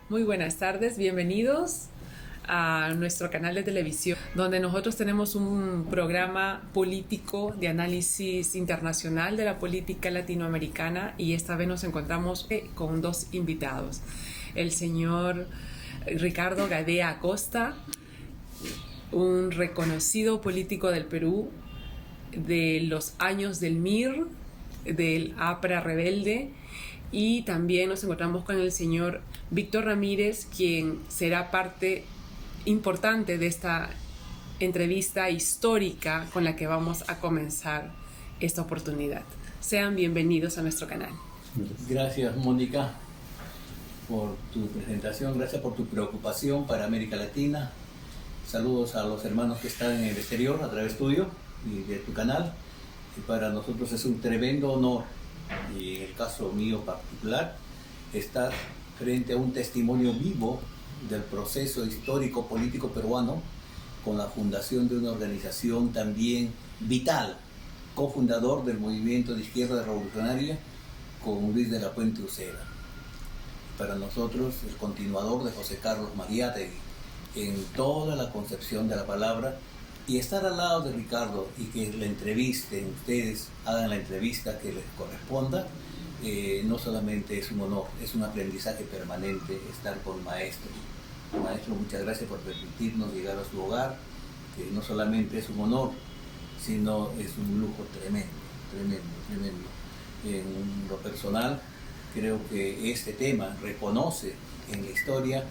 Muy buenas tardes, bienvenidos a nuestro canal de televisión, donde nosotros tenemos un programa político de análisis internacional de la política latinoamericana, y esta vez nos encontramos con dos invitados. El señor Ricardo Gadea Acosta, un reconocido político del Perú de los años del MIR, del APRA rebelde, y también nos encontramos con el señor Víctor Ramírez, quien será parte importante de esta entrevista histórica con la que vamos a comenzar esta oportunidad. Sean bienvenidos a nuestro canal. Gracias, Mónica, por tu presentación, gracias por tu preocupación para América Latina. Saludos a los hermanos que están en el exterior a través tuyo y de tu canal. Y para nosotros es un tremendo honor, y en el caso mío particular, estar frente a un testimonio vivo del proceso histórico político peruano, con la fundación de una organización también vital, cofundador del movimiento de izquierda revolucionaria con Luis de la Puente Uceda. Para nosotros, el continuador de José Carlos Mariátegui en toda la concepción de la palabra, y estar al lado de Ricardo y que la entrevisten, ustedes hagan la entrevista que les corresponda, no solamente es un honor, es un aprendizaje permanente estar con maestros. Maestro, muchas gracias por permitirnos llegar a su hogar, que no solamente es un honor, sino es un lujo tremendo, tremendo, tremendo. En lo personal, creo que este tema reconoce en la historia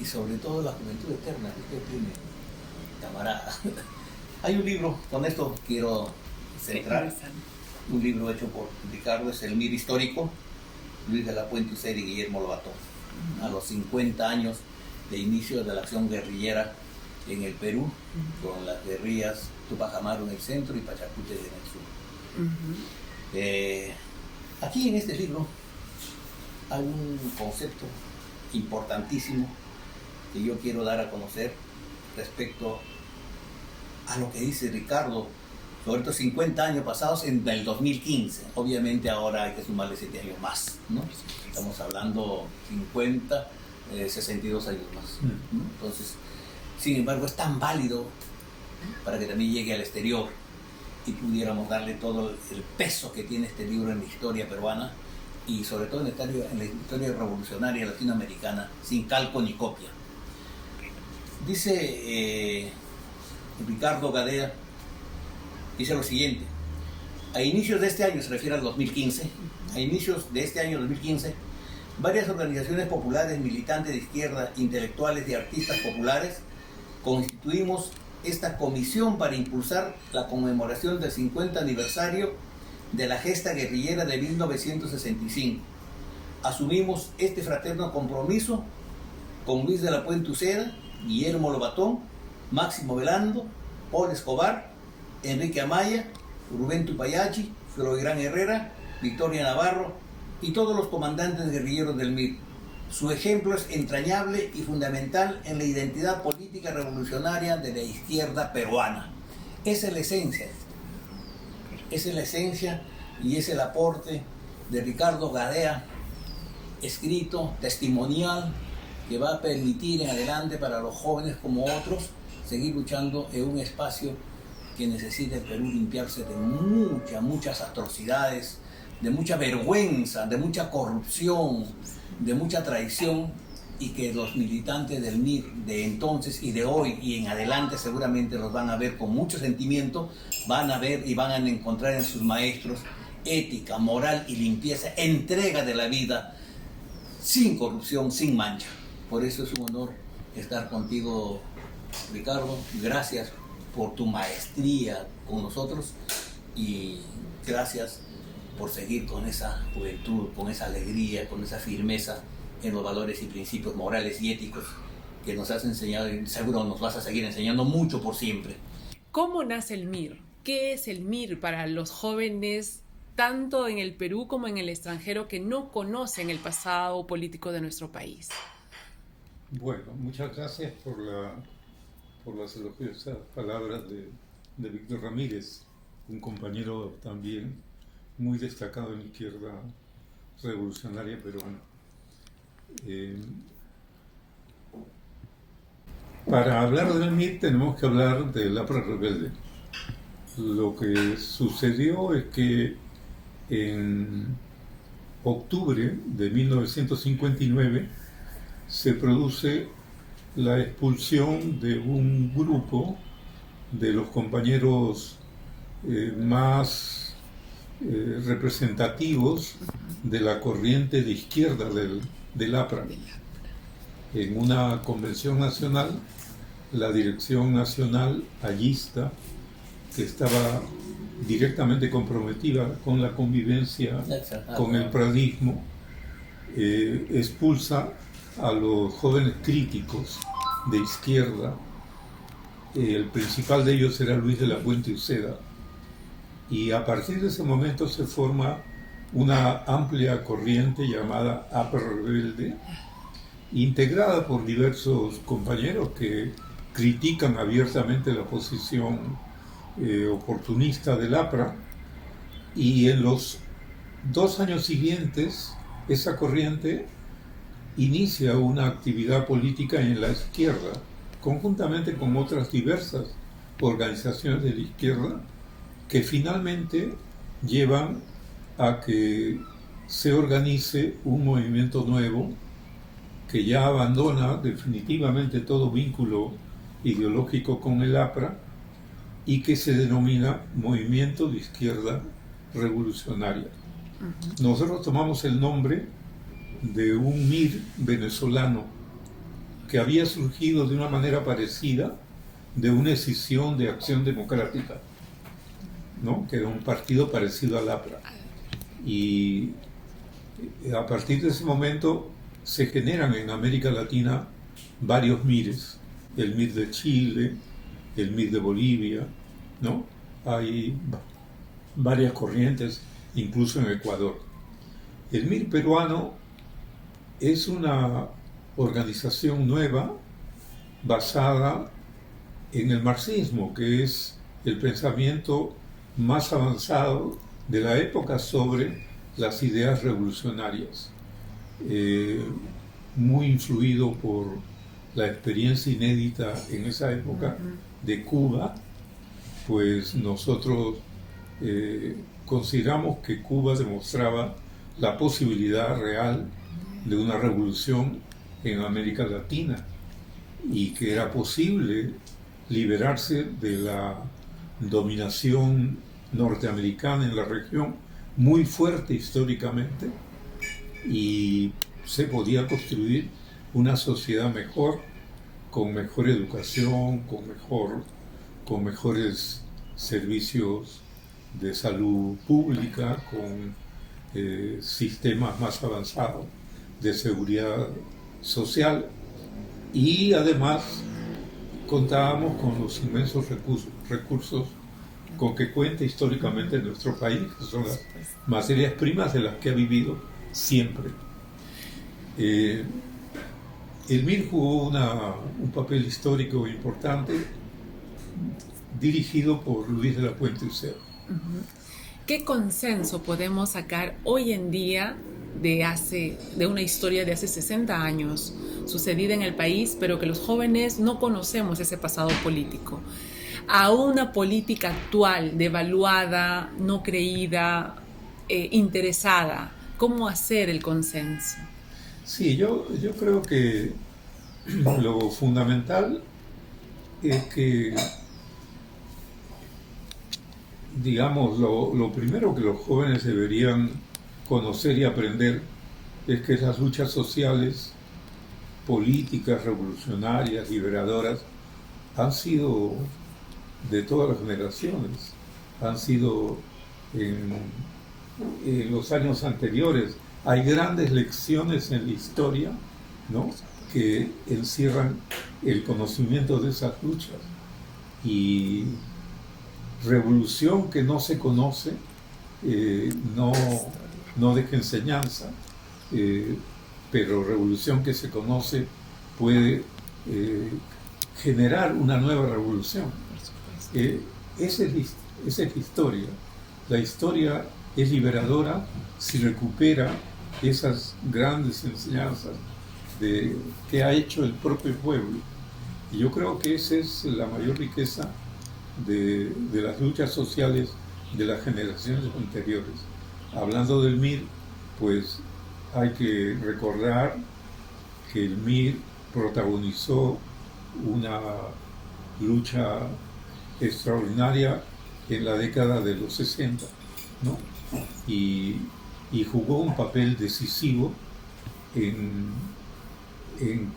y sobre todo la juventud eterna que usted tiene, camarada. Hay un libro, con esto quiero centrar, un libro hecho por Ricardo, es El MIR Histórico, Luis de la Puente Uceda y Guillermo Lobatón, a los 50 años de inicio de la acción guerrillera en el Perú, con las guerrillas Tupac Amaru en el centro y Pachacútec en el sur. Aquí en este libro hay un concepto importantísimo que yo quiero dar a conocer respecto a lo que dice Ricardo sobre estos 50 años pasados en el 2015. Obviamente ahora hay que sumarle 7 años más, ¿no? Estamos hablando 50, 62 años más, ¿no? Entonces, sin embargo, es tan válido para que también llegue al exterior y pudiéramos darle todo el peso que tiene este libro en la historia peruana y sobre todo en la historia revolucionaria latinoamericana, sin calco ni copia. Dice Ricardo Gadea, dice lo siguiente: a inicios de este año, se refiere al 2015, a inicios de este año 2015, varias organizaciones populares, militantes de izquierda, intelectuales y artistas populares constituimos esta comisión para impulsar la conmemoración del 50 aniversario de la gesta guerrillera de 1965. Asumimos este fraterno compromiso con Luis de la Puente Uceda, Guillermo Lobatón, Máximo Velando, Paul Escobar, Enrique Amaya, Rubén Tupayachi, Floirán Herrera, Victoria Navarro y todos los comandantes guerrilleros del MIR. Su ejemplo es entrañable y fundamental en la identidad política revolucionaria de la izquierda peruana. Esa es la esencia. Esa es la esencia y es el aporte de Ricardo Gadea, escrito, testimonial, que va a permitir en adelante para los jóvenes como otros seguir luchando en un espacio que necesita el Perú limpiarse de muchas atrocidades, de mucha vergüenza, de mucha corrupción, de mucha traición, y que los militantes del MIR de entonces y de hoy y en adelante seguramente los van a ver con mucho sentimiento, van a ver y van a encontrar en sus maestros ética, moral y limpieza, entrega de la vida, sin corrupción, sin mancha. Por eso es un honor estar contigo, Ricardo. Gracias por tu maestría con nosotros y gracias por seguir con esa juventud, con esa alegría, con esa firmeza en los valores y principios morales y éticos que nos has enseñado y seguro nos vas a seguir enseñando mucho por siempre. ¿Cómo nace el MIR? ¿Qué es el MIR para los jóvenes, tanto en el Perú como en el extranjero, que no conocen el pasado político de nuestro país? Bueno, muchas gracias por las elogiosas palabras de Víctor Ramírez, un compañero también muy destacado en la izquierda revolucionaria peruana. Para hablar del MIR tenemos que hablar del APRA rebelde. Lo que sucedió es que en octubre de 1959 se produce la expulsión de un grupo de los compañeros más representativos de la corriente de izquierda del APRA. En una convención nacional, la Dirección Nacional Allista, que estaba directamente comprometida con la convivencia, con el pradismo, expulsa a los jóvenes críticos de izquierda. El principal de ellos era Luis de la Puente Uceda, y a partir de ese momento se forma una amplia corriente llamada APRA rebelde, integrada por diversos compañeros que critican abiertamente la posición oportunista del APRA, y en los 2 años siguientes esa corriente inicia una actividad política en la izquierda, conjuntamente con otras diversas organizaciones de la izquierda, que finalmente llevan a que se organice un movimiento nuevo que ya abandona definitivamente todo vínculo ideológico con el APRA y que se denomina Movimiento de Izquierda Revolucionaria. Nosotros tomamos el nombre de un MIR venezolano que había surgido de una manera parecida de una escisión de Acción Democrática, ¿no? Que era un partido parecido al APRA. Y a partir de ese momento se generan en América Latina varios MIRes, el MIR de Chile, el MIR de Bolivia, ¿no? Hay varias corrientes, incluso en Ecuador. El MIR peruano es una organización nueva basada en el marxismo, que es el pensamiento más avanzado de la época sobre las ideas revolucionarias, muy influido por la experiencia inédita en esa época de Cuba. Pues nosotros consideramos que Cuba demostraba la posibilidad real de una revolución en América Latina y que era posible liberarse de la dominación norteamericana en la región, muy fuerte históricamente, y se podía construir una sociedad mejor, con mejor educación, con mejores servicios de salud pública, con sistemas más avanzados de seguridad social, y además contábamos con los inmensos recursos con que cuenta históricamente nuestro país, que son las materias primas de las que ha vivido siempre. El MIR jugó un papel histórico importante, dirigido por Luis de la Puente Uceda. ¿Qué consenso podemos sacar hoy en día de una historia de hace 60 años sucedida en el país, pero que los jóvenes no conocemos ese pasado político, a una política actual, devaluada, no creída, interesada? ¿Cómo hacer el consenso? Sí, yo creo que lo fundamental es que, digamos, lo primero que los jóvenes deberían conocer y aprender es que esas luchas sociales, políticas, revolucionarias, liberadoras, han sido de todas las generaciones, han sido en los años anteriores. Hay grandes lecciones en la historia, ¿no?, que encierran el conocimiento de esas luchas. Y revolución que no se conoce no deja enseñanza, pero revolución que se conoce puede generar una nueva revolución. Esa es la historia. La historia es liberadora si recupera esas grandes enseñanzas que ha hecho el propio pueblo. Yo creo que esa es la mayor riqueza de las luchas sociales de las generaciones anteriores. Hablando del MIR, pues hay que recordar que el MIR protagonizó una lucha extraordinaria en la década de los 60, ¿no? Y jugó un papel decisivo en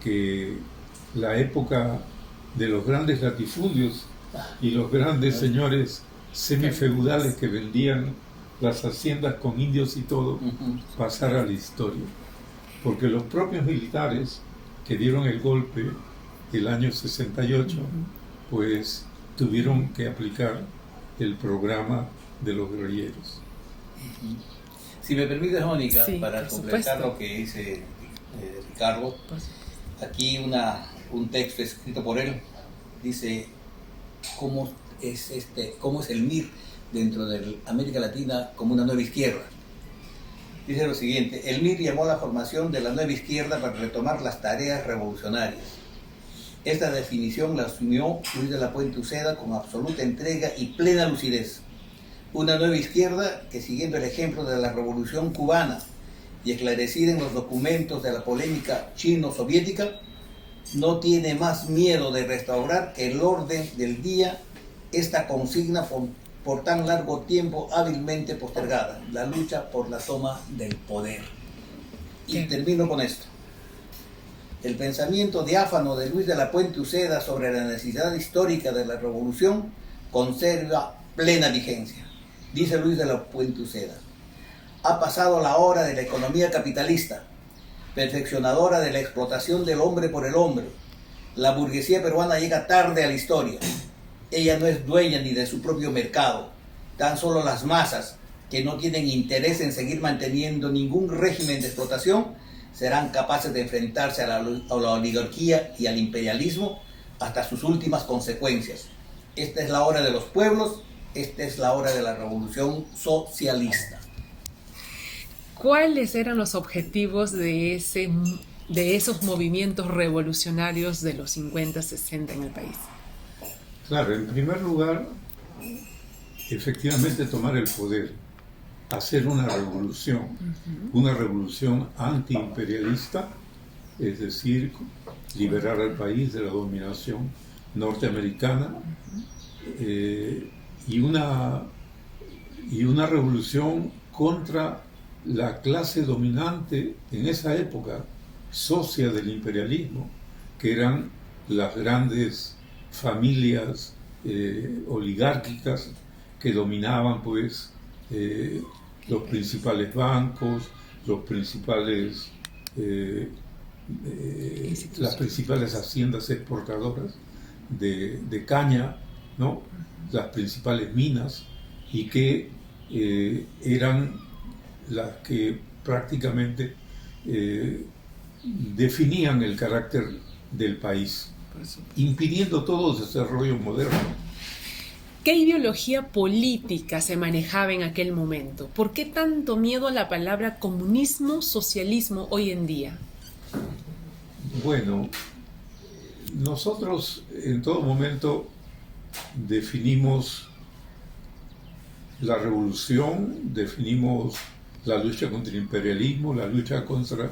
que la época de los grandes latifundios y los grandes señores semifeudales que vendían las haciendas con indios y todo, pasara a la historia. Porque los propios militares que dieron el golpe el año 68, pues tuvieron que aplicar el programa de los guerrilleros. Si me permites, Mónica, Sí, para completar lo que dice Ricardo, aquí un texto escrito por él dice cómo es el MIR dentro de América Latina como una nueva izquierda. Dice lo siguiente: el MIR llamó a la formación de la nueva izquierda para retomar las tareas revolucionarias. Esta definición la asumió Luis de la Puente Uceda con absoluta entrega y plena lucidez. Una nueva izquierda que, siguiendo el ejemplo de la Revolución Cubana y esclarecida en los documentos de la polémica chino-soviética, no tiene más miedo de restaurar el orden del día, esta consigna por tan largo tiempo hábilmente postergada, la lucha por la toma del poder. Y termino con esto. El pensamiento diáfano de Luis de la Puente Uceda sobre la necesidad histórica de la revolución conserva plena vigencia. Dice Luis de la Puente Uceda: ha pasado la hora de la economía capitalista, perfeccionadora de la explotación del hombre por el hombre. La burguesía peruana llega tarde a la historia. Ella no es dueña ni de su propio mercado. Tan solo las masas, que no tienen interés en seguir manteniendo ningún régimen de explotación, serán capaces de enfrentarse a la oligarquía y al imperialismo hasta sus últimas consecuencias. Esta es la hora de los pueblos, esta es la hora de la revolución socialista. ¿Cuáles eran los objetivos de esos movimientos revolucionarios de los 50, 60 en el país? Claro, en primer lugar, efectivamente tomar el poder, hacer una revolución antiimperialista, es decir, liberar al país de la dominación norteamericana, y una revolución contra la clase dominante en esa época, socia del imperialismo, que eran las grandes familias oligárquicas que dominaban pues los principales bancos, las principales haciendas exportadoras de caña, ¿no? Las principales minas, y que eran las que prácticamente definían el carácter del país, impidiendo todo desarrollo moderno. ¿Qué ideología política se manejaba en aquel momento? ¿Por qué tanto miedo a la palabra comunismo, socialismo hoy en día? Bueno, nosotros en todo momento definimos la revolución, definimos la lucha contra el imperialismo, la lucha contra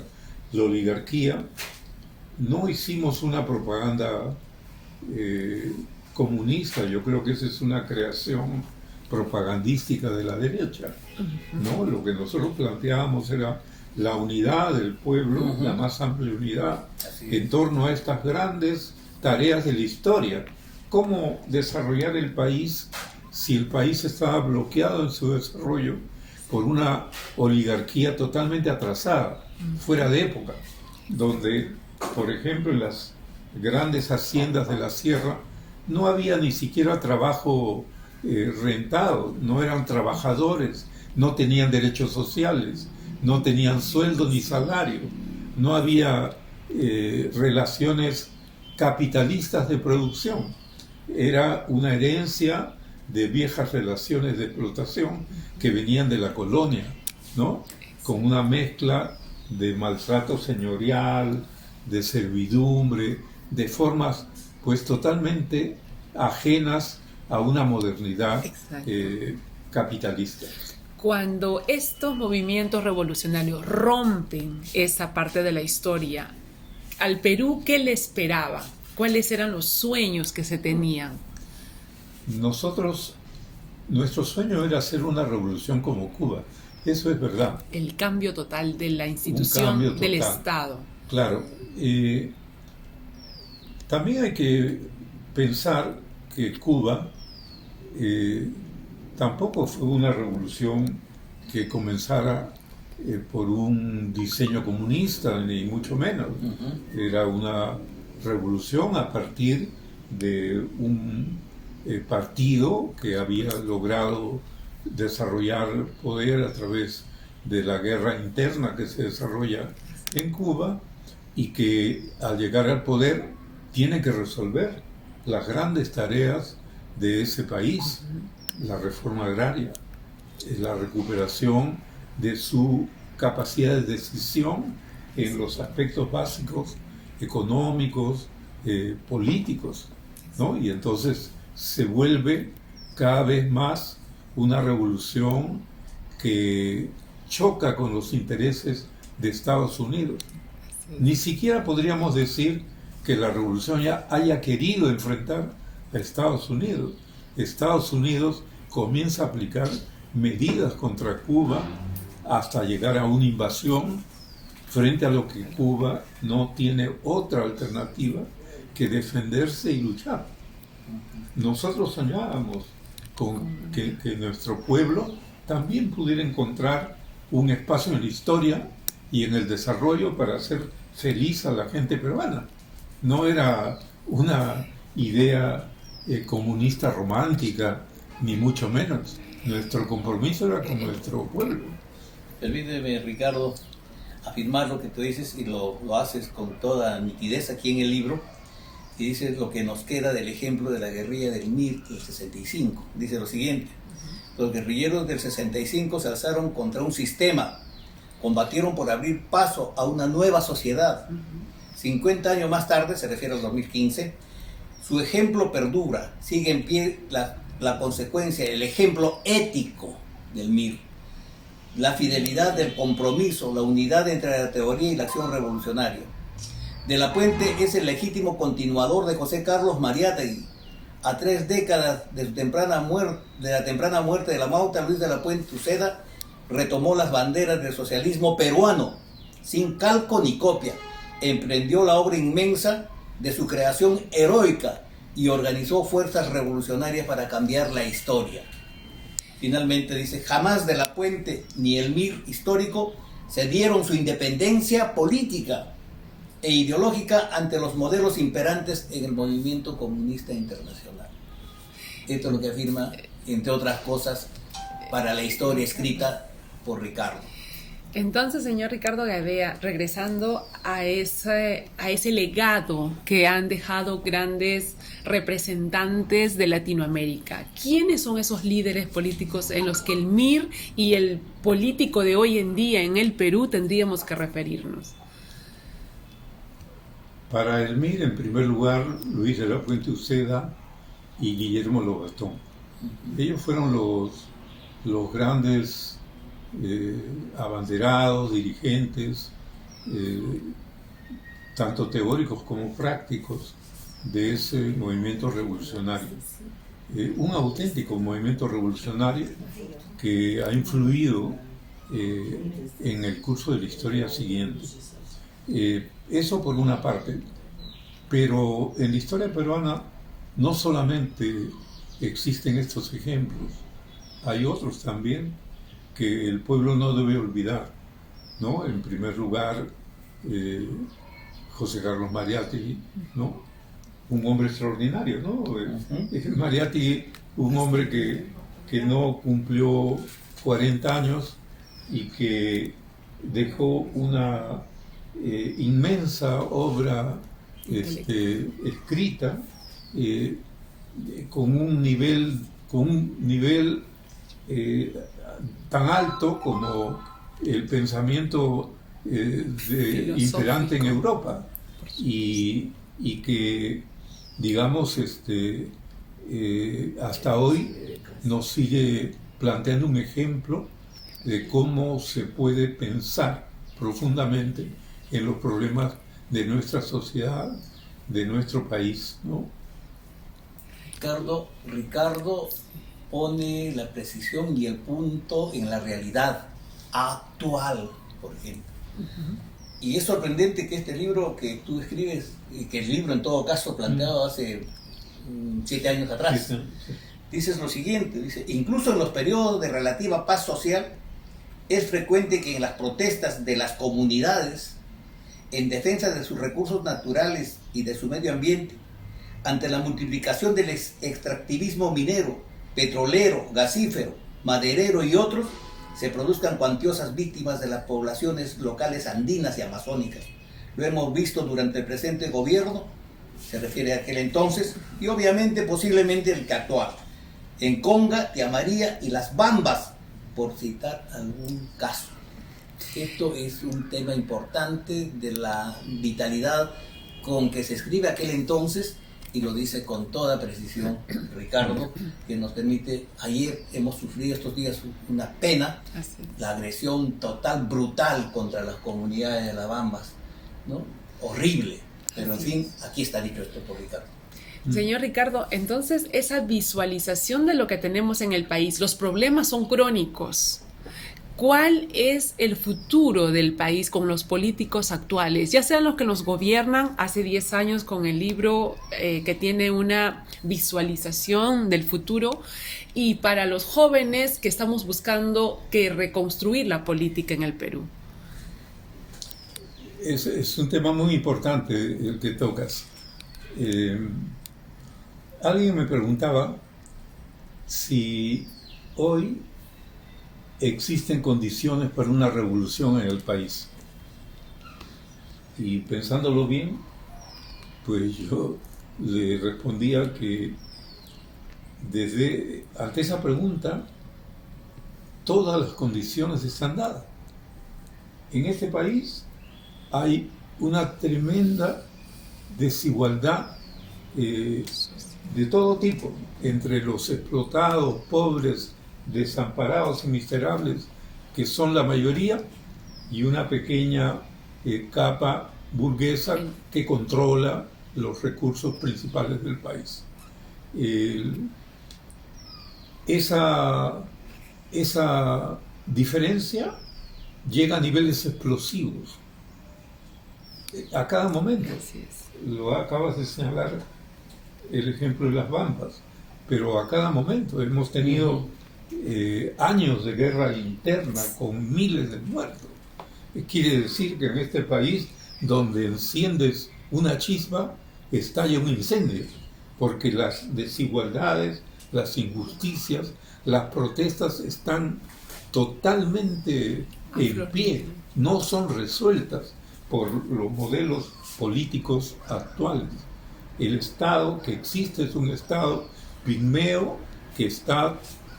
la oligarquía. No hicimos una propaganda comunista. Yo creo que esa es una creación propagandística de la derecha, ¿no? Lo que nosotros planteábamos era la unidad del pueblo, la más amplia unidad en torno a estas grandes tareas de la historia. ¿Cómo desarrollar el país si el país estaba bloqueado en su desarrollo por una oligarquía totalmente atrasada, fuera de época, donde, por ejemplo, en las grandes haciendas de la sierra no había ni siquiera trabajo rentado, no eran trabajadores, no tenían derechos sociales, no tenían sueldo ni salario, no había relaciones capitalistas de producción. Era una herencia de viejas relaciones de explotación que venían de la colonia, ¿no? Con una mezcla de maltrato señorial, de servidumbre, de formas pues totalmente ajenas a una modernidad capitalista. Cuando estos movimientos revolucionarios rompen esa parte de la historia, al Perú, ¿qué le esperaba? ¿Cuáles eran los sueños que se tenían? Nuestro sueño era hacer una revolución como Cuba. Eso es verdad. El cambio total de la institución del Estado. Claro. También hay que pensar que Cuba tampoco fue una revolución que comenzara por un diseño comunista, ni mucho menos. Era una revolución a partir de un partido que había logrado desarrollar poder a través de la guerra interna que se desarrolla en Cuba y que al llegar al poder tiene que resolver las grandes tareas de ese país, la reforma agraria, la recuperación de su capacidad de decisión en los aspectos básicos económicos, políticos, ¿no? Y entonces se vuelve cada vez más una revolución que choca con los intereses de Estados Unidos. Ni siquiera podríamos decir que la revolución ya haya querido enfrentar a Estados Unidos. Estados Unidos comienza a aplicar medidas contra Cuba hasta llegar a una invasión, frente a lo que Cuba no tiene otra alternativa que defenderse y luchar. Nosotros soñábamos con que nuestro pueblo también pudiera encontrar un espacio en la historia y en el desarrollo para hacer feliz a la gente peruana. No era una idea comunista romántica, ni mucho menos. Nuestro compromiso era con nuestro pueblo. Permíteme, Ricardo, afirmar lo que tú dices y lo haces con toda nitidez aquí en el libro. Y dices lo que nos queda del ejemplo de la guerrilla del MIR del 65. Dice lo siguiente: los guerrilleros del 65 se alzaron contra un sistema, combatieron por abrir paso a una nueva sociedad. 50 años más tarde, se refiere al 2015, su ejemplo perdura, sigue en pie la consecuencia, el ejemplo ético del MIR, la fidelidad del compromiso, la unidad entre la teoría y la acción revolucionaria. De la Puente es el legítimo continuador de José Carlos Mariátegui. A 3 décadas de la temprana muerte de la Mauta, Luis de la Puente Uceda retomó las banderas del socialismo peruano, sin calco ni copia. Emprendió la obra inmensa de su creación heroica y organizó fuerzas revolucionarias para cambiar la historia. Finalmente dice: jamás de la Puente ni el MIR histórico cedieron su independencia política e ideológica ante los modelos imperantes en el movimiento comunista internacional. Esto es lo que afirma, entre otras cosas, para la historia escrita por Ricardo. Entonces, señor Ricardo Gadea, regresando a ese legado que han dejado grandes representantes de Latinoamérica, ¿quiénes son esos líderes políticos en los que el MIR y el político de hoy en día en el Perú tendríamos que referirnos? Para el MIR, en primer lugar, Luis de la Puente Uceda y Guillermo Lobatón. Ellos fueron los grandes abanderados, dirigentes, tanto teóricos como prácticos, de ese movimiento revolucionario. Un auténtico movimiento revolucionario que ha influido en el curso de la historia siguiente. Eso por una parte, pero en la historia peruana no solamente existen estos ejemplos, hay otros también que el pueblo no debe olvidar, ¿no? En primer lugar, José Carlos Mariátegui, ¿no? Un hombre extraordinario, ¿no? Mariátegui, un hombre que no cumplió 40 años y que dejó una inmensa obra escrita con un nivel tan alto como el pensamiento imperante en Europa y que digamos, hasta hoy nos sigue planteando un ejemplo de cómo se puede pensar profundamente en los problemas de nuestra sociedad, de nuestro país, ¿no? Ricardo pone la precisión y el punto en la realidad actual, por ejemplo. Y es sorprendente que este libro que tú escribes, y que el libro en todo caso planteado hace 7 años atrás, Sí. dices lo siguiente, dice: incluso en los periodos de relativa paz social, es frecuente que en las protestas de las comunidades en defensa de sus recursos naturales y de su medio ambiente, ante la multiplicación del extractivismo minero, petrolero, gasífero, maderero y otros, se produzcan cuantiosas víctimas de las poblaciones locales andinas y amazónicas. Lo hemos visto durante el presente gobierno, se refiere a aquel entonces, y obviamente posiblemente el que actual, en Conga, Tía María y Las Bambas, por citar algún caso. Esto es un tema importante de la vitalidad con que se escribe aquel entonces, y lo dice con toda precisión Ricardo, que nos permite. Ayer hemos sufrido estos días una pena, la agresión total, brutal contra las comunidades de las Bambas, ¿no? Horrible, pero en fin, aquí está dicho esto por Ricardo. Señor Ricardo, entonces esa visualización de lo que tenemos en el país, los problemas son crónicos. ¿Cuál es el futuro del país con los políticos actuales? Ya sean los que nos gobiernan hace 10 años con el libro que tiene una visualización del futuro, y para los jóvenes que estamos buscando reconstruir la política en el Perú. Es un tema muy importante el que tocas. Alguien me preguntaba si hoy existen condiciones para una revolución en el país. Y pensándolo bien, pues yo le respondía que ante esa pregunta, todas las condiciones están dadas. En este país hay una tremenda desigualdad de todo tipo entre los explotados, pobres, desamparados y miserables, que son la mayoría, y una pequeña capa burguesa que controla los recursos principales del país. Esa diferencia llega a niveles explosivos a cada momento. Lo acabas de señalar, el ejemplo de Las Bambas, pero a cada momento hemos tenido años de guerra interna con miles de muertos. Quiere decir que en este país, donde enciendes una chispa, estalla un incendio, porque las desigualdades, las injusticias, las protestas están totalmente en pie, no son resueltas por los modelos políticos actuales. El Estado que existe es un Estado pigmeo que está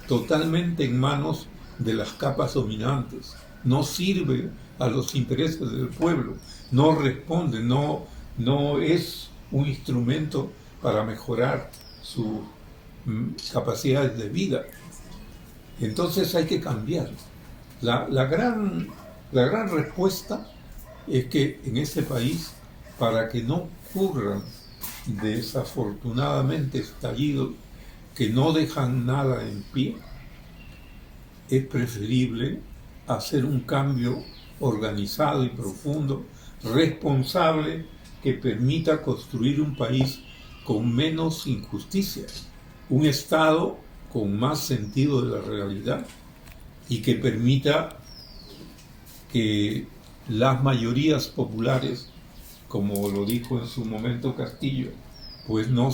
totalmente en manos de las capas dominantes, no sirve a los intereses del pueblo, no responde, no es un instrumento para mejorar sus capacidades de vida. Entonces hay que cambiar. La gran respuesta es que en este país, para que no ocurran desafortunadamente estallidos que no dejan nada en pie, es preferible hacer un cambio organizado y profundo, responsable, que permita construir un país con menos injusticias, un Estado con más sentido de la realidad, y que permita que las mayorías populares, como lo dijo en su momento Castillo, pues no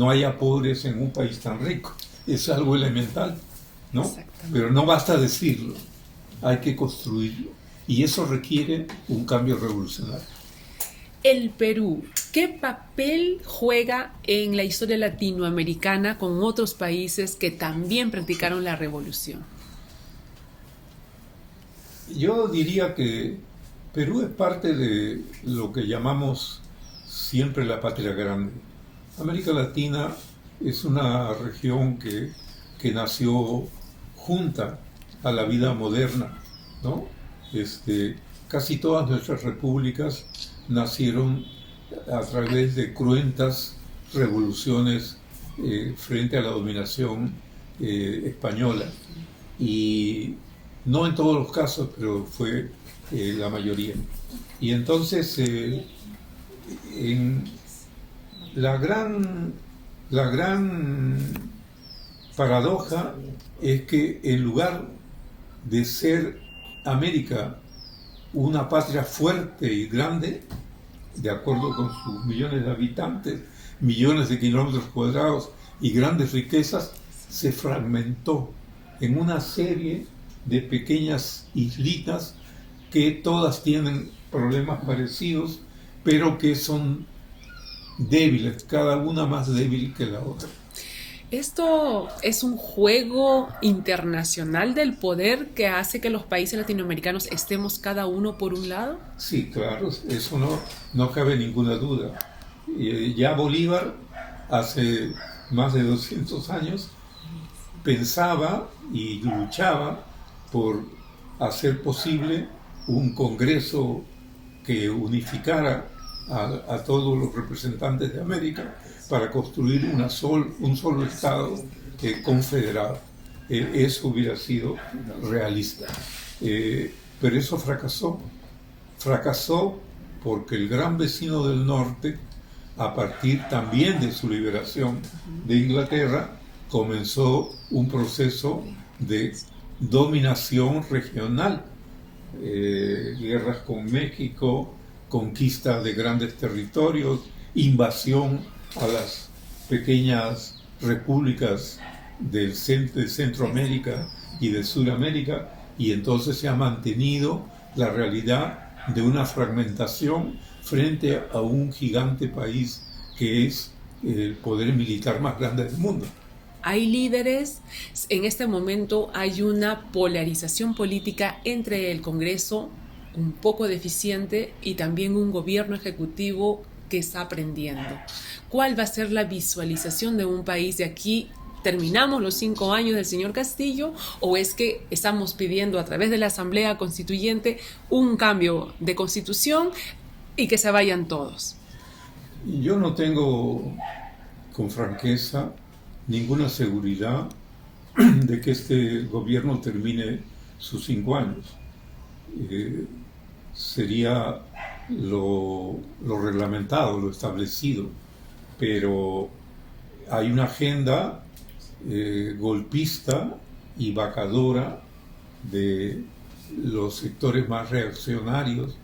haya pobres en un país tan rico. Es algo elemental, ¿no? Pero no basta decirlo, hay que construirlo, y eso requiere un cambio revolucionario. El Perú, ¿qué papel juega en la historia latinoamericana con otros países que también practicaron la revolución? Yo diría que Perú es parte de lo que llamamos siempre la patria grande. América Latina es una región que nació junta a la vida moderna, ¿no? Casi todas nuestras repúblicas nacieron a través de cruentas revoluciones frente a la dominación española. Y no en todos los casos, pero fue la mayoría. Y entonces, la gran paradoja es que en lugar de ser América una patria fuerte y grande, de acuerdo con sus millones de habitantes, millones de kilómetros cuadrados y grandes riquezas, se fragmentó en una serie de pequeñas islitas que todas tienen problemas parecidos, pero que son débiles, cada una más débil que la otra. ¿Esto es un juego internacional del poder que hace que los países latinoamericanos estemos cada uno por un lado? Sí, claro, eso no cabe ninguna duda. Ya Bolívar, hace más de 200 años, pensaba y luchaba por hacer posible un congreso que unificara a todos los representantes de América para construir un solo Estado confederado. Eso hubiera sido realista. Pero eso fracasó. Fracasó porque el gran vecino del norte, a partir también de su liberación de Inglaterra, comenzó un proceso de dominación regional. Guerras con México, conquista de grandes territorios, invasión a las pequeñas repúblicas de Centroamérica y de Sudamérica, y entonces se ha mantenido la realidad de una fragmentación frente a un gigante país que es el poder militar más grande del mundo. Hay líderes, en este momento hay una polarización política entre el Congreso un poco deficiente y también un gobierno ejecutivo que está aprendiendo. ¿Cuál va a ser la visualización de un país de aquí? ¿Terminamos los 5 años del señor Castillo o es que estamos pidiendo a través de la Asamblea Constituyente un cambio de constitución y que se vayan todos? Yo no tengo, con franqueza, ninguna seguridad de que este gobierno termine sus 5 años. Sería lo reglamentado, lo establecido, pero hay una agenda golpista y vacadora de los sectores más reaccionarios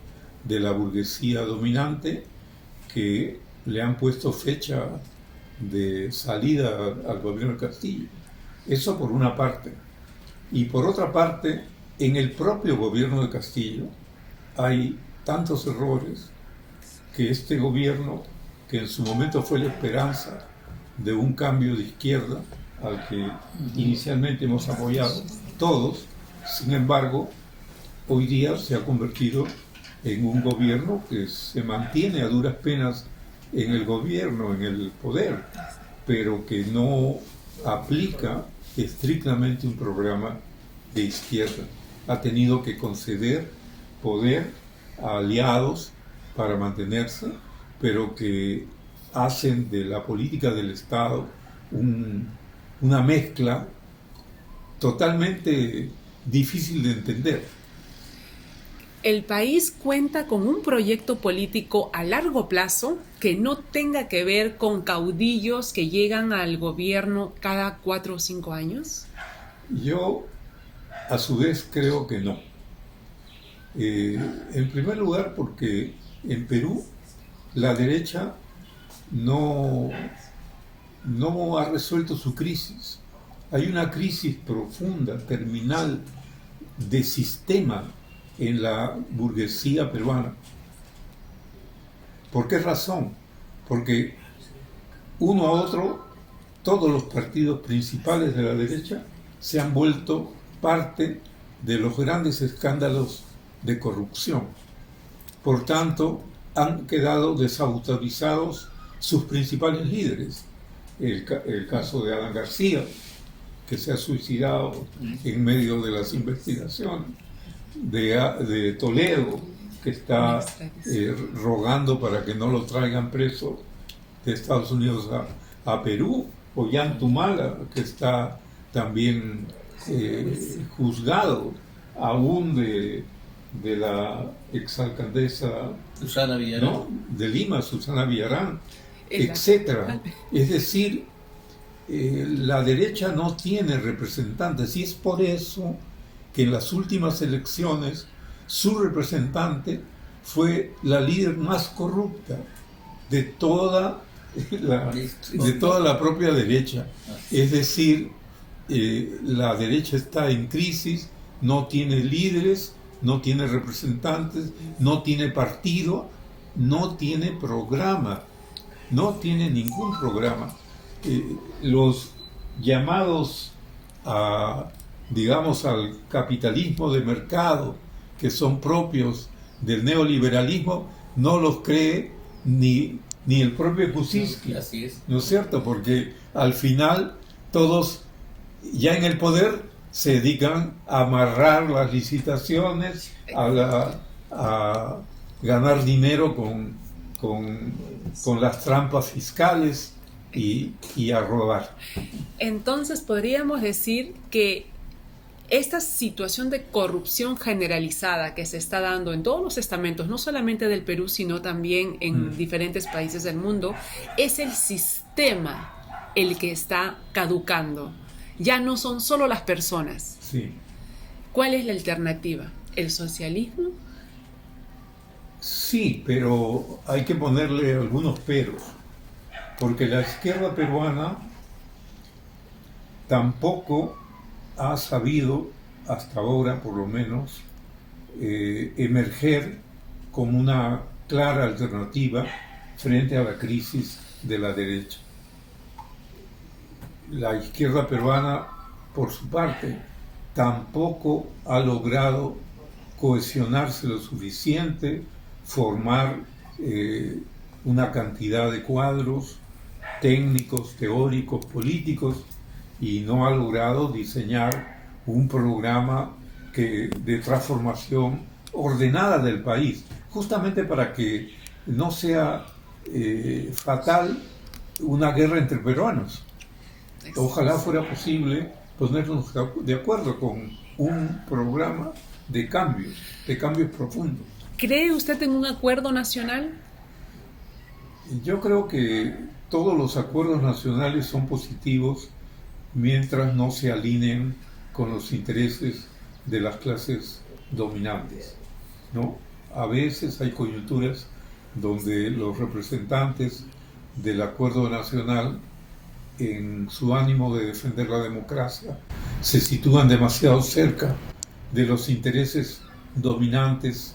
de la burguesía dominante que le han puesto fecha de salida al gobierno de Castillo. Eso por una parte. Y por otra parte, en el propio gobierno de Castillo hay tantos errores que este gobierno, que en su momento fue la esperanza de un cambio de izquierda al que inicialmente hemos apoyado todos, sin embargo, hoy día se ha convertido en un gobierno que se mantiene a duras penas en el gobierno, en el poder, pero que no aplica estrictamente un programa de izquierda. Ha tenido que conceder poder a aliados para mantenerse, pero que hacen de la política del Estado una mezcla totalmente difícil de entender. El país cuenta con un proyecto político a largo plazo que no tenga que ver con caudillos que llegan al gobierno cada 4 o 5 años. Yo, a su vez, creo que no. En primer lugar, porque en Perú la derecha no ha resuelto su crisis. Hay una crisis profunda, terminal, de sistema en la burguesía peruana. ¿Por qué razón? Porque uno a otro, todos los partidos principales de la derecha se han vuelto parte de los grandes escándalos de corrupción. Por tanto, han quedado desautorizados sus principales líderes. El caso de Alan García, que se ha suicidado en medio de las investigaciones, de Toledo, que está rogando para que no lo traigan preso de Estados Unidos a Perú, o Jan Tumala, que está también juzgado, aún de la exalcaldesa Susana Villarán, ¿no?, de Lima, Susana Villarán, etcétera. Es decir, la derecha no tiene representantes, y es por eso que en las últimas elecciones su representante fue la líder más corrupta de toda la propia derecha. Es decir, la derecha está en crisis, no tiene líderes, no tiene representantes, no tiene partido, no tiene programa, no tiene ningún programa. Los llamados digamos, al capitalismo de mercado, que son propios del neoliberalismo, no los cree ni el propio Kuczynski. Así es. ¿No es cierto? Porque al final todos ya en el poder se dedican a amarrar las licitaciones, a ganar dinero con las trampas fiscales y a robar. Entonces podríamos decir que esta situación de corrupción generalizada que se está dando en todos los estamentos, no solamente del Perú, sino también en diferentes países del mundo, es el sistema el que está caducando. Ya no son solo las personas. Sí. ¿Cuál es la alternativa? ¿El socialismo? Sí, pero hay que ponerle algunos peros, porque la izquierda peruana tampoco ha sabido, hasta ahora por lo menos, emerger como una clara alternativa frente a la crisis de la derecha. La izquierda peruana, por su parte, tampoco ha logrado cohesionarse lo suficiente, formar una cantidad de cuadros técnicos, teóricos, políticos, y no ha logrado diseñar un programa de transformación ordenada del país, justamente para que no sea fatal una guerra entre peruanos. Ojalá fuera posible ponernos de acuerdo con un programa de cambios profundos. ¿Cree usted en un acuerdo nacional? Yo creo que todos los acuerdos nacionales son positivos mientras no se alineen con los intereses de las clases dominantes, ¿no? A veces hay coyunturas donde los representantes del acuerdo nacional, en su ánimo de defender la democracia, se sitúan demasiado cerca de los intereses dominantes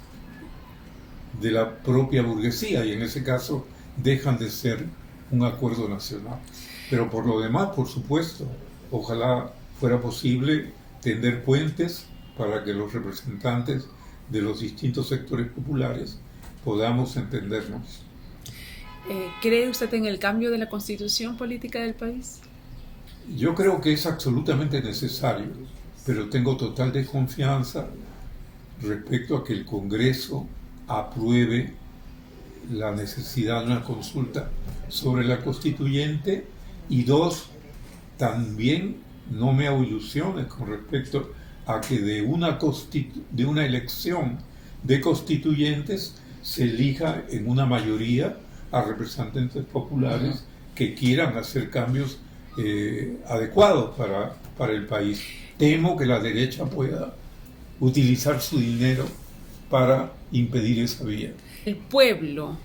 de la propia burguesía, y en ese caso dejan de ser un acuerdo nacional. Pero por lo demás, por supuesto, ojalá fuera posible tender puentes para que los representantes de los distintos sectores populares podamos entendernos. ¿Cree usted en el cambio de la constitución política del país? Yo creo que es absolutamente necesario, pero tengo total desconfianza respecto a que el Congreso apruebe la necesidad de una consulta sobre la constituyente, y dos, también no me hago ilusiones con respecto a que de una elección de constituyentes se elija en una mayoría a representantes populares que quieran hacer cambios adecuados para el país. Temo que la derecha pueda utilizar su dinero para impedir esa vía. El pueblo,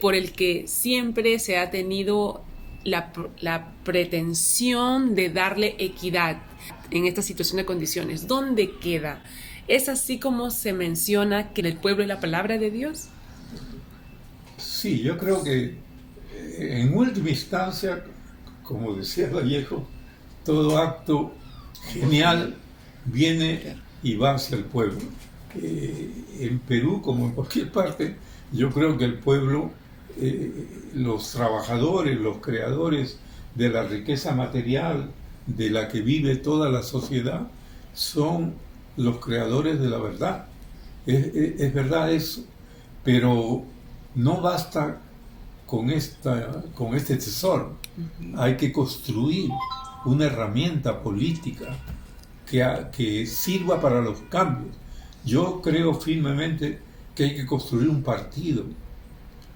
por el que siempre se ha tenido la pretensión de darle equidad en esta situación de condiciones, ¿dónde queda? ¿Es así como se menciona que el pueblo es la palabra de Dios? Sí, yo creo que en última instancia, como decía Vallejo, todo acto genial viene y va hacia el pueblo. En Perú, como en cualquier parte, yo creo que el pueblo los trabajadores, los creadores de la riqueza material de la que vive toda la sociedad, son los creadores de la verdad. Es verdad eso, pero no basta con este tesoro. Hay que construir una herramienta política que sirva para los cambios. Yo creo firmemente que hay que construir un partido,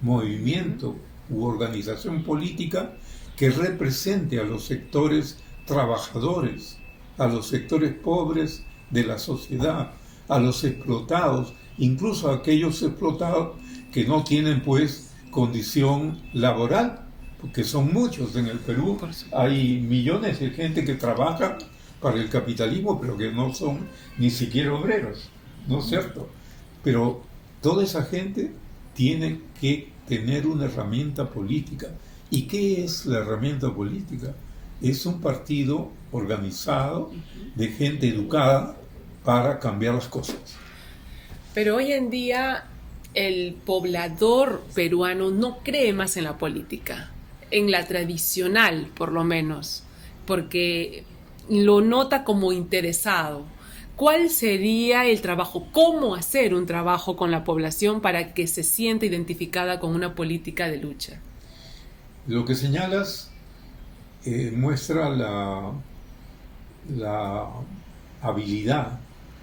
movimiento u organización política que represente a los sectores trabajadores, a los sectores pobres de la sociedad, a los explotados, incluso a aquellos explotados que no tienen pues condición laboral, porque son muchos en el Perú. Hay millones de gente que trabaja para el capitalismo, pero que no son ni siquiera obreros, ¿no es cierto? Pero toda esa gente tiene que tener una herramienta política. ¿Y qué es la herramienta política? Es un partido organizado de gente educada para cambiar las cosas. Pero hoy en día el poblador peruano no cree más en la política, en la tradicional por lo menos, porque lo nota como interesado. ¿Cuál sería el trabajo? ¿Cómo hacer un trabajo con la población para que se sienta identificada con una política de lucha? Lo que señalas muestra la habilidad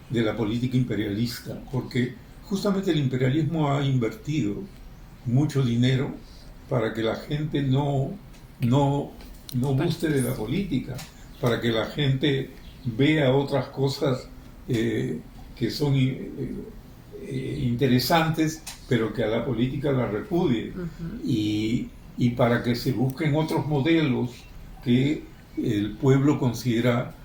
de la política imperialista, porque justamente el imperialismo ha invertido mucho dinero para que la gente no guste de la política, para que la gente vea otras cosas que son interesantes, pero que a la política la repudie, y para que se busquen otros modelos que el pueblo considera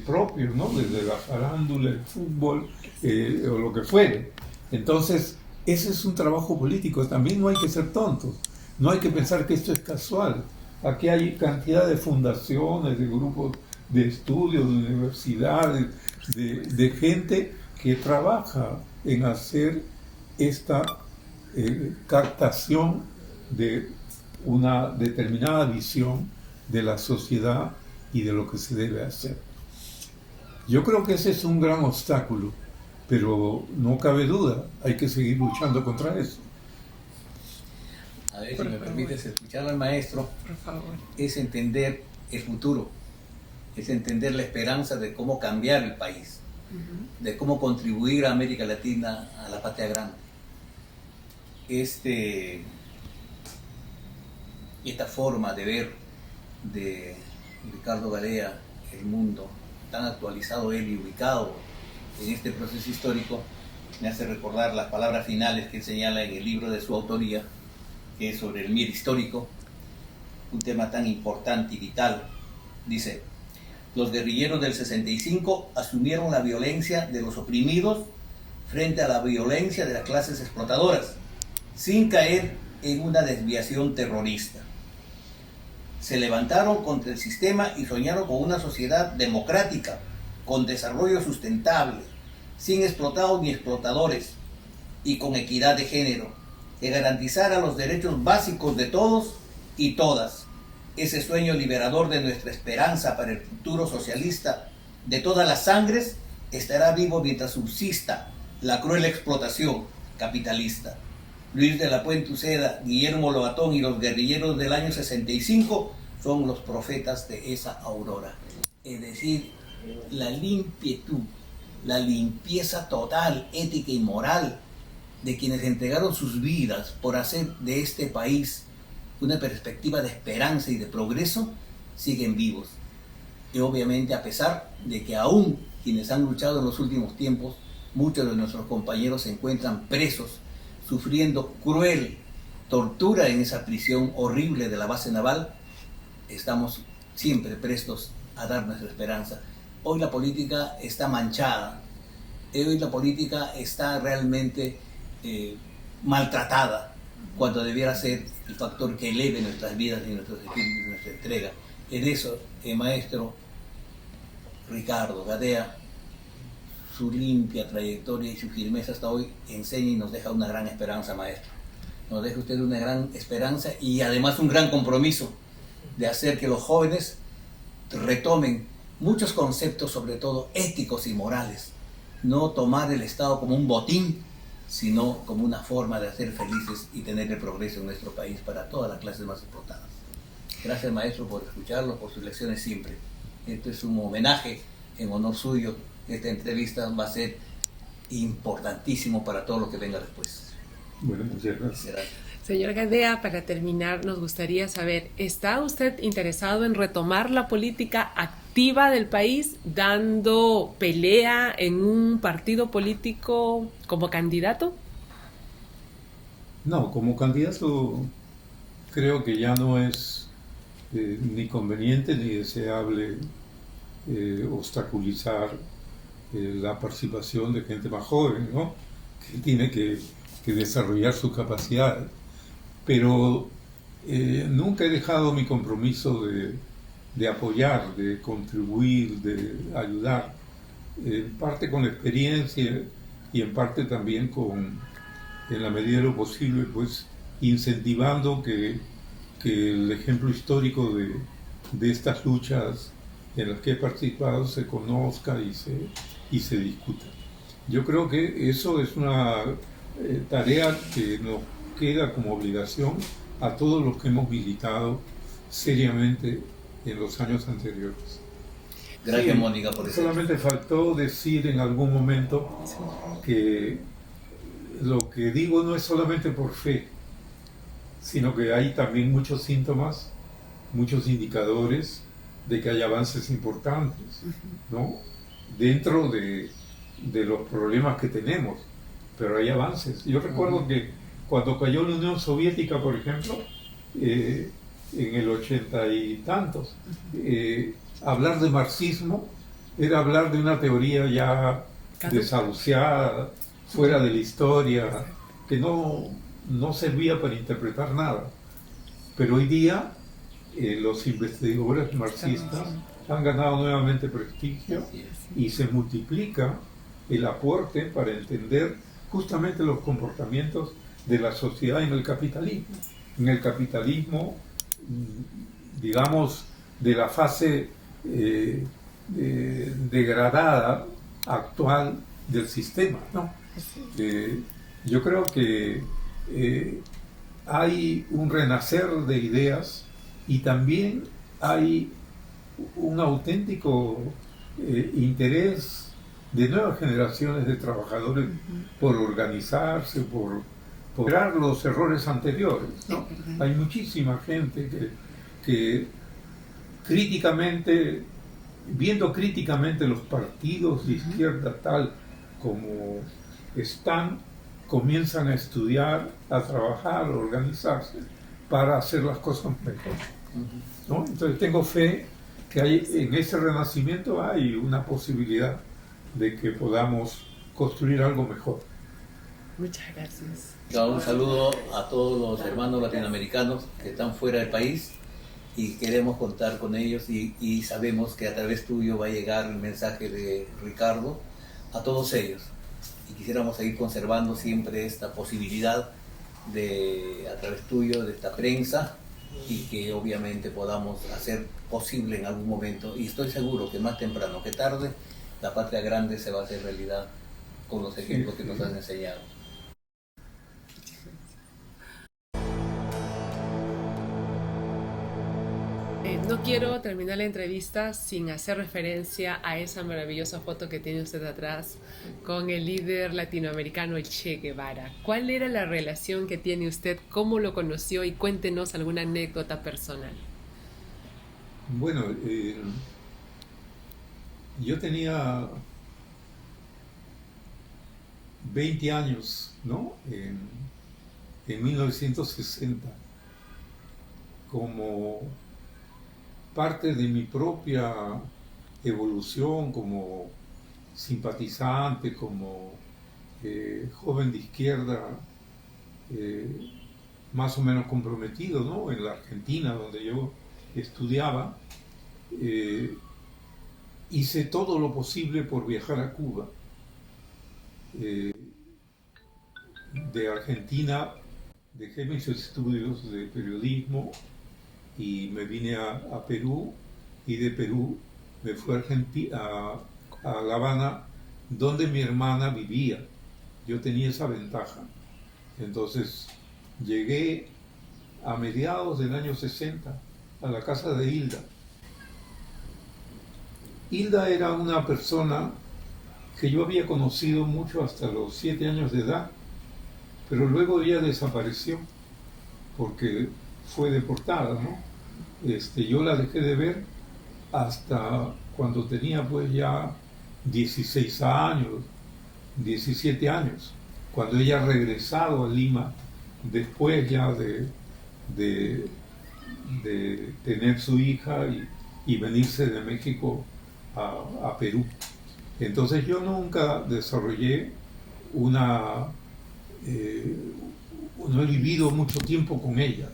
propios, ¿no? Desde la farándula, el fútbol, o lo que fuere. Entonces, ese es un trabajo político. También no hay que ser tontos, no hay que pensar que esto es casual. Aquí hay cantidad de fundaciones, de grupos de estudios, de universidades, de gente que trabaja en hacer esta captación de una determinada visión de la sociedad y de lo que se debe hacer. Yo creo que ese es un gran obstáculo, pero no cabe duda, hay que seguir luchando contra eso. A ver, si me permites escuchar al maestro, por favor, es entender el futuro, es entender la esperanza de cómo cambiar el país, de cómo contribuir a América Latina a la patria grande. Esta forma de ver de Ricardo Garea el mundo, tan actualizado él y ubicado en este proceso histórico, me hace recordar las palabras finales que él señala en el libro de su autoría, que es sobre el MIR histórico, un tema tan importante y vital. Dice: los guerrilleros del 65 asumieron la violencia de los oprimidos frente a la violencia de las clases explotadoras, sin caer en una desviación terrorista. Se levantaron contra el sistema y soñaron con una sociedad democrática, con desarrollo sustentable, sin explotados ni explotadores, y con equidad de género, que garantizara los derechos básicos de todos y todas. Ese sueño liberador de nuestra esperanza para el futuro socialista de todas las sangres estará vivo mientras subsista la cruel explotación capitalista. Luis de la Puente Uceda, Guillermo Lobatón y los guerrilleros del año 65 son los profetas de esa aurora. Es decir, la limpitud, la limpieza total, ética y moral de quienes entregaron sus vidas por hacer de este país una perspectiva de esperanza y de progreso, siguen vivos. Y obviamente, a pesar de que aún quienes han luchado en los últimos tiempos, muchos de nuestros compañeros se encuentran presos, sufriendo cruel tortura en esa prisión horrible de la base naval, estamos siempre prestos a dar nuestra esperanza. Hoy la política está manchada, hoy la política está realmente maltratada, cuando debiera ser el factor que eleve nuestras vidas y nuestros espíritus y nuestra entrega. En eso, el maestro Ricardo Garea, su limpia trayectoria y su firmeza hasta hoy enseña y nos deja una gran esperanza, maestro. nos deja usted una gran esperanza y además un gran compromiso de hacer que los jóvenes retomen muchos conceptos, sobre todo éticos y morales. No tomar el Estado como un botín, sino como una forma de hacer felices y tener el progreso en nuestro país para todas las clases más explotadas. Gracias, maestro, por escucharlo, por sus lecciones siempre. Esto es un homenaje en honor suyo. Esta entrevista va a ser importantísimo para todo lo que venga después. Bueno, muchas gracias. Señor Gadea, para terminar, nos gustaría saber, ¿está usted interesado en retomar la política activa del país, dando pelea en un partido político como candidato? No, como candidato creo que ya no es ni conveniente ni deseable obstaculizar la participación de gente más joven, ¿no? Que tiene que desarrollar sus capacidades. Pero nunca he dejado mi compromiso de apoyar, de contribuir, de ayudar, en parte con experiencia y en parte también en la medida de lo posible, pues incentivando que el ejemplo histórico de estas luchas en las que he participado se conozca y se discuta. Yo creo que eso es una tarea que nos queda como obligación a todos los que hemos militado seriamente en los años anteriores. Gracias, Sí, Mónica, por eso. Solamente faltó decir en algún momento que lo que digo no es solamente por fe, sino que hay también muchos síntomas, muchos indicadores de que hay avances importantes, ¿no? Dentro de los problemas que tenemos, pero hay avances. Yo recuerdo que cuando cayó la Unión Soviética, por ejemplo, en el 80 y tantos, hablar de marxismo era hablar de una teoría ya desahuciada, fuera de la historia, que no servía para interpretar nada. Pero hoy día los investigadores marxistas han ganado nuevamente prestigio y se multiplica el aporte para entender justamente los comportamientos de la sociedad en el capitalismo. En el capitalismo, digamos, de la fase degradada actual del sistema, ¿no? Yo creo que hay un renacer de ideas y también hay un auténtico interés de nuevas generaciones de trabajadores por organizarse, por lograr los errores anteriores, ¿no? Hay muchísima gente que críticamente, viendo críticamente los partidos de izquierda tal como están, comienzan a estudiar, a trabajar, a organizarse para hacer las cosas mejor, ¿no? Entonces tengo fe que en ese renacimiento hay una posibilidad de que podamos construir algo mejor. Muchas gracias. Un saludo a todos los hermanos latinoamericanos que están fuera del país y queremos contar con ellos y sabemos que a través tuyo va a llegar el mensaje de Ricardo a todos ellos. Y quisiéramos seguir conservando siempre esta posibilidad a través tuyo, de esta prensa, y que obviamente podamos hacer posible en algún momento, y estoy seguro que más temprano que tarde, la patria grande se va a hacer realidad con los ejemplos que nos has enseñado. No quiero terminar la entrevista sin hacer referencia a esa maravillosa foto que tiene usted atrás con el líder latinoamericano Che Guevara. ¿Cuál era la relación que tiene usted? ¿Cómo lo conoció? Y cuéntenos alguna anécdota personal. Bueno, yo tenía 20 años, ¿no? En 1960, como parte de mi propia evolución como simpatizante, como joven de izquierda, más o menos comprometido, ¿no? En la Argentina, donde yo estudiaba, hice todo lo posible por viajar a Cuba. De Argentina dejé mis estudios de periodismo y me vine a Perú, y de Perú me fui a La Habana, donde mi hermana vivía. Yo tenía esa ventaja. Entonces llegué a mediados del año 60 a la casa de Hilda. Hilda era una persona que yo había conocido mucho hasta los 7 años de edad, pero luego ella desapareció porque fue deportada, ¿no? Yo la dejé de ver hasta cuando tenía pues ya 16 años, 17 años, cuando ella ha regresado a Lima después ya de tener su hija y venirse de México a Perú. Entonces yo nunca desarrollé no he vivido mucho tiempo con ella,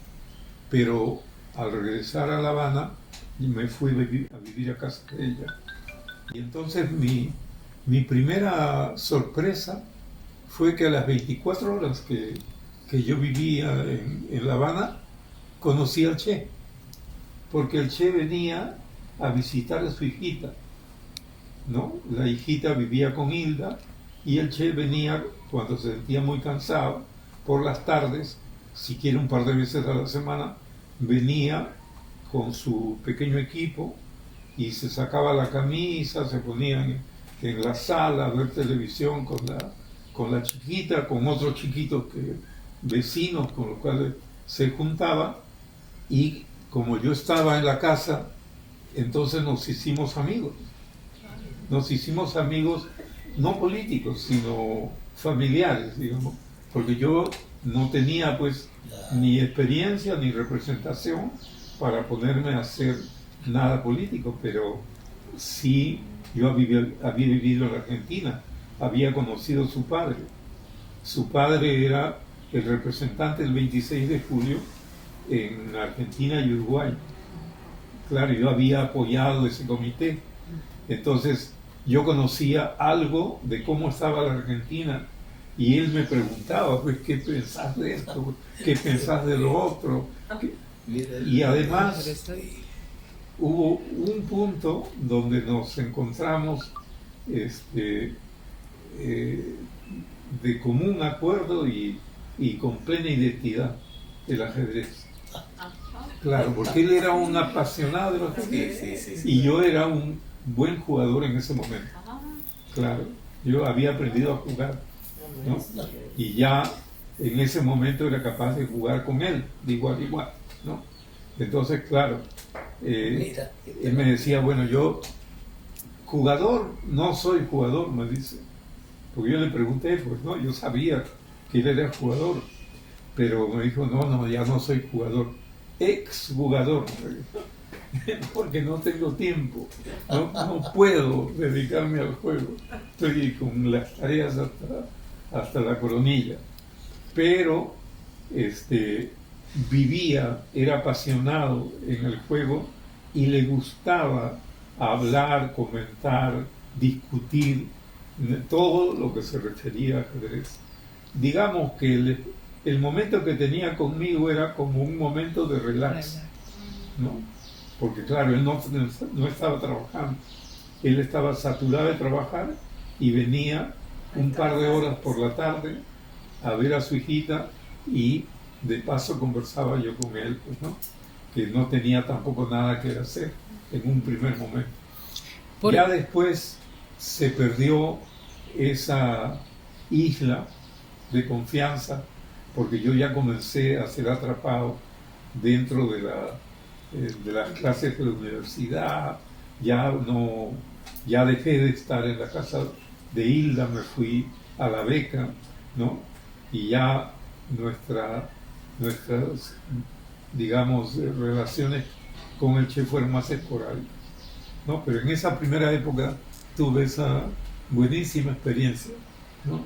pero al regresar a La Habana me fui a vivir a casa de ella. Y entonces mi primera sorpresa fue que a las 24 horas que yo vivía en La Habana, conocí al Che, porque el Che venía a visitar a su hijita, ¿no? La hijita vivía con Hilda y el Che venía cuando se sentía muy cansado por las tardes, siquiera un par de veces a la semana, venía con su pequeño equipo y se sacaba la camisa, se ponía en la sala a ver televisión con la chiquita, con otros chiquitos vecinos con los cuales se juntaba, y como yo estaba en la casa, entonces nos hicimos amigos. Nos hicimos amigos no políticos, sino familiares, digamos, porque yo no tenía pues ni experiencia ni representación para ponerme a hacer nada político, pero sí yo había vivido en la Argentina, había conocido a su padre. Su padre era el representante del 26 de julio en Argentina y Uruguay. Claro, yo había apoyado ese comité, entonces yo conocía algo de cómo estaba la Argentina, y él me preguntaba, pues, ¿qué pensás de esto? ¿Qué pensás de lo otro? Y además hubo un punto donde nos encontramos de común acuerdo y con plena identidad, el ajedrez. Claro, porque él era un apasionado del ajedrez y yo era un buen jugador en ese momento. Claro, yo había aprendido a jugar, ¿no? Y ya en ese momento era capaz de jugar con él, de igual a igual, ¿no? Entonces, claro, él me decía, bueno, yo jugador, no soy jugador, me dice. Porque yo le pregunté, pues no, yo sabía que él era jugador, pero me dijo, no, ya no soy jugador, ex jugador, porque no tengo tiempo, no puedo dedicarme al juego, estoy con las tareas hasta la coronilla, pero vivía, era apasionado en el juego y le gustaba hablar, comentar, discutir todo lo que se refería a ajedrez. Digamos que el momento que tenía conmigo era como un momento de relax, ¿no? Porque claro, él no estaba trabajando, él estaba saturado de trabajar y venía un par de horas por la tarde a ver a su hijita, y de paso conversaba yo con él, pues, ¿no? Que no tenía tampoco nada que hacer en un primer momento. Ya después se perdió esa isla de confianza, porque yo ya comencé a ser atrapado dentro de las clases de la universidad, ya dejé de estar en la casa de Hilda, me fui a la beca, ¿no? Y ya nuestras, digamos, relaciones con el Che fueron más esporádicas, ¿no? Pero en esa primera época tuve esa buenísima experiencia, ¿no?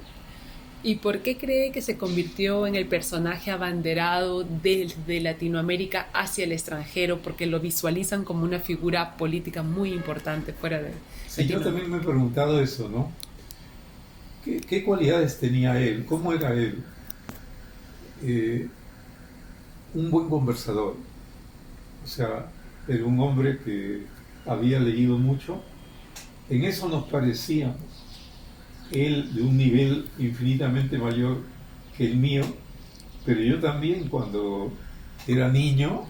¿Y por qué cree que se convirtió en el personaje abanderado de Latinoamérica hacia el extranjero? Porque lo visualizan como una figura política muy importante fuera de Sí, yo también me he preguntado eso, ¿no? ¿Qué cualidades tenía él? ¿Cómo era él? un buen conversador. O sea, era un hombre que había leído mucho. En eso nos parecíamos. Él de un nivel infinitamente mayor que el mío, pero yo también cuando era niño,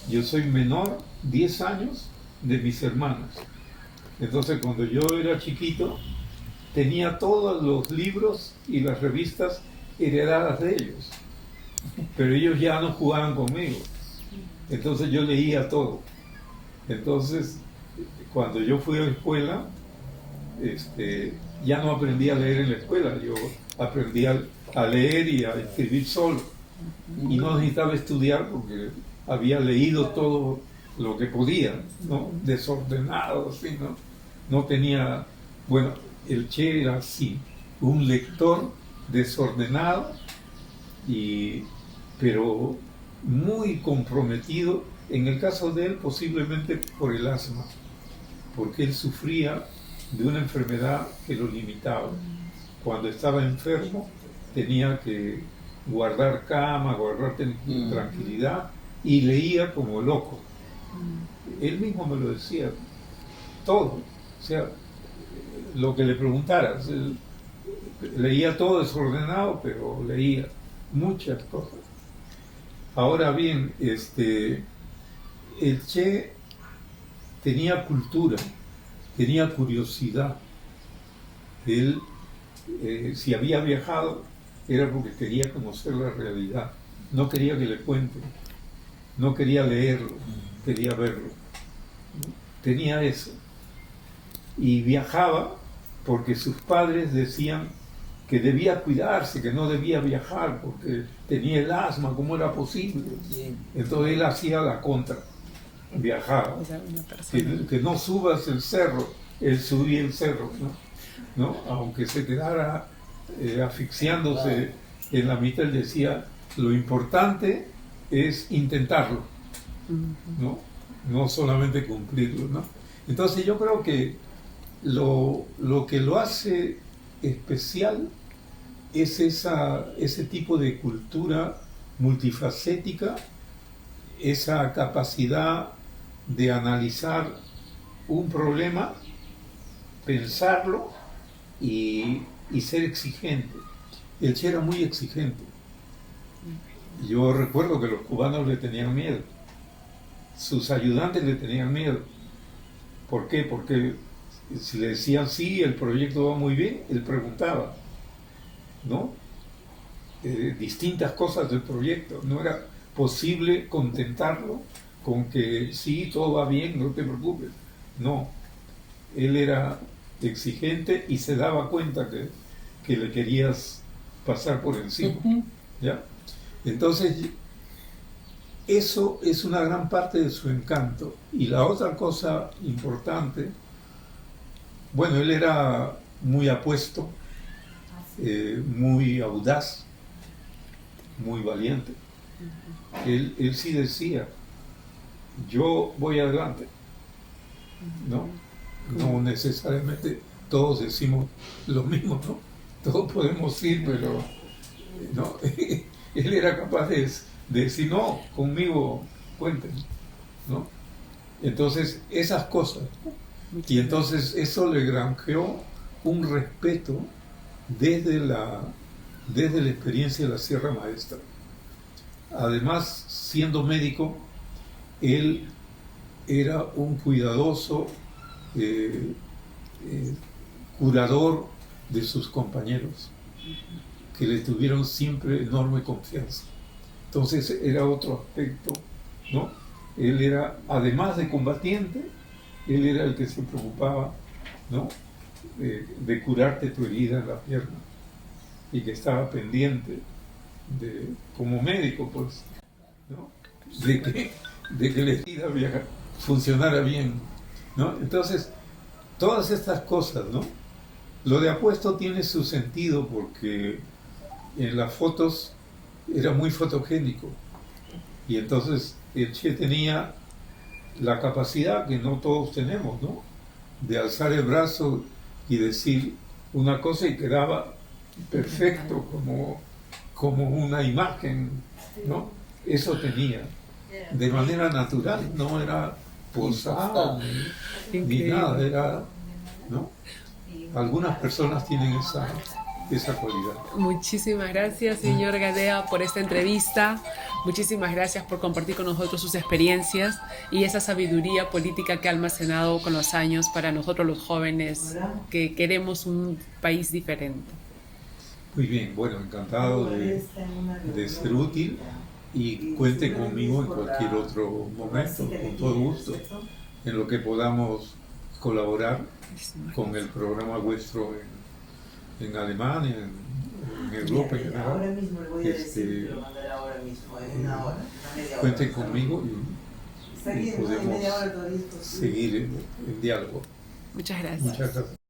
yo soy menor 10 años de mis hermanos. Entonces cuando yo era chiquito, tenía todos los libros y las revistas heredadas de ellos, pero ellos ya no jugaban conmigo, entonces yo leía todo. Entonces cuando yo fui a la escuela, ya no aprendí a leer en la escuela, yo aprendí a leer y a escribir solo, y no necesitaba estudiar porque había leído todo lo que podía, ¿no? Desordenado, así, ¿no? No tenía, bueno, el Che era así, un lector desordenado, pero muy comprometido, en el caso de él posiblemente por el asma, porque él sufría de una enfermedad que lo limitaba. Cuando estaba enfermo tenía que guardar cama, guardar tranquilidad, y leía como loco. Él mismo me lo decía, todo, o sea, lo que le preguntaras, él leía todo desordenado, pero leía muchas cosas. Ahora bien, el Che tenía cultura, tenía curiosidad. Él, si había viajado, era porque quería conocer la realidad. No quería que le cuenten, no quería leerlo, quería verlo. Tenía eso. Y viajaba porque sus padres decían que debía cuidarse, que no debía viajar porque tenía el asma, ¿cómo era posible? Entonces él hacía la contra, viajaba. Que no subas el cerro, él subía el cerro, ¿no? Aunque se quedara asfixiándose en la mitad, él decía, lo importante es intentarlo, no solamente cumplirlo, ¿no? Entonces yo creo que lo que lo hace especial es ese tipo de cultura multifacética, esa capacidad de analizar un problema, pensarlo y ser exigente. El Che era muy exigente. Yo recuerdo que los cubanos le tenían miedo, sus ayudantes le tenían miedo. ¿Por qué? Porque si le decían sí, el proyecto va muy bien, él preguntaba, ¿no? Distintas cosas del proyecto. No era posible contentarlo con que sí, todo va bien, no te preocupes. No, él era exigente y se daba cuenta que le querías pasar por encima, ¿ya? Entonces, eso es una gran parte de su encanto. Y la otra cosa importante, bueno, él era muy apuesto, muy audaz, muy valiente. Él sí decía, yo voy adelante, ¿no? No necesariamente todos decimos lo mismo, ¿no? Todos podemos ir, pero no. Él era capaz de decir, no, conmigo cuenten, ¿no? Entonces, esas cosas. Y entonces eso le granjeó un respeto desde la experiencia de la Sierra Maestra. Además, siendo médico, él era un cuidadoso curador de sus compañeros, que le tuvieron siempre enorme confianza. Entonces era otro aspecto, ¿no? Él era, además de combatiente, él era el que se preocupaba, ¿no? De curarte tu herida en la pierna, y que estaba pendiente como médico, pues, ¿no? de que la herida funcionara bien, ¿no? Entonces, todas estas cosas, ¿no? Lo de apuesto tiene su sentido porque en las fotos era muy fotogénico, y entonces el Che tenía la capacidad que no todos tenemos, ¿no? De alzar el brazo y decir una cosa y quedaba perfecto, como una imagen, ¿no? Eso tenía, de manera natural, no era posada ni nada, era, ¿no? Algunas personas tienen esa cualidad. Muchísimas gracias, señor Gadea, por esta entrevista. Muchísimas gracias por compartir con nosotros sus experiencias y esa sabiduría política que ha almacenado con los años para nosotros los jóvenes que queremos un país diferente. Muy bien, bueno, encantado de ser útil y cuente conmigo en cualquier otro momento, con todo gusto, en lo que podamos colaborar con el programa vuestro en Alemania, en Europa en general. Ahora mismo le voy a decir, lo mandaré ahora mismo, en una hora, una media hora. Cuenten conmigo y Está bien, podemos media hora todavía es posible. seguir en diálogo. Muchas gracias. Muchas gracias.